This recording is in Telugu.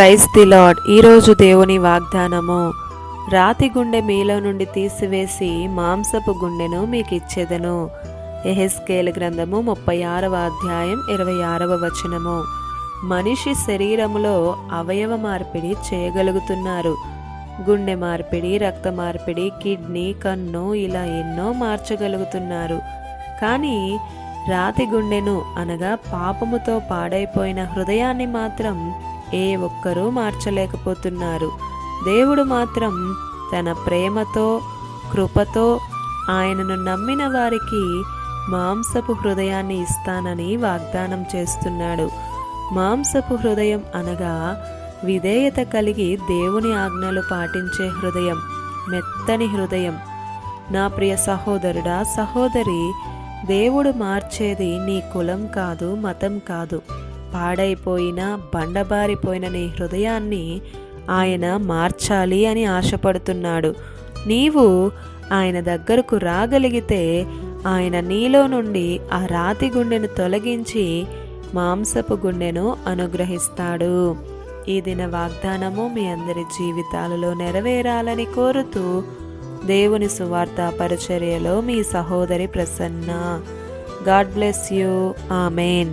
Praise the lord. ఈరోజు దేవుని వాగ్దానము, రాతి గుండె మీలో నుండి తీసివేసి మాంసపు గుండెను మీకు ఇచ్చేదను. యెహెజ్కేలు గ్రంథము 36వ అధ్యాయం 26వ వచనము. మనిషి శరీరములో అవయవ మార్పిడి చేయగలుగుతున్నారు. గుండె మార్పిడి, రక్త మార్పిడి, కిడ్నీ, కన్ను, ఇలా ఎన్నో మార్చగలుగుతున్నారు. కానీ రాతి గుండెను అనగా పాపముతో పాడైపోయిన హృదయాన్ని మాత్రం ఏ ఒక్కరూ మార్చలేకపోతున్నారు. దేవుడు మాత్రం తన ప్రేమతో, కృపతో ఆయనను నమ్మిన వారికి మాంసపు హృదయాన్ని ఇస్తానని వాగ్దానం చేస్తున్నాడు. మాంసపు హృదయం అనగా విధేయత కలిగి దేవుని ఆజ్ఞలు పాటించే హృదయం, మెత్తని హృదయం. నా ప్రియ సహోదరుడా, సహోదరి, దేవుడు మార్చేది నీ కులం కాదు, మతం కాదు. పాడైపోయిన, బండబారిపోయిన నీ హృదయాన్ని ఆయన మార్చాలి అని ఆశపడుతున్నాడు. నీవు ఆయన దగ్గరకు రాగలిగితే ఆయన నీలో నుండి ఆ రాతి గుండెను తొలగించి మాంసపు గుండెను అనుగ్రహిస్తాడు. ఈ దిన వాగ్దానము మీ అందరి జీవితాలలో నెరవేరాలని కోరుతూ దేవుని సువార్త పరిచర్యలో మీ సహోదరి Prasanna. God bless you. Amen.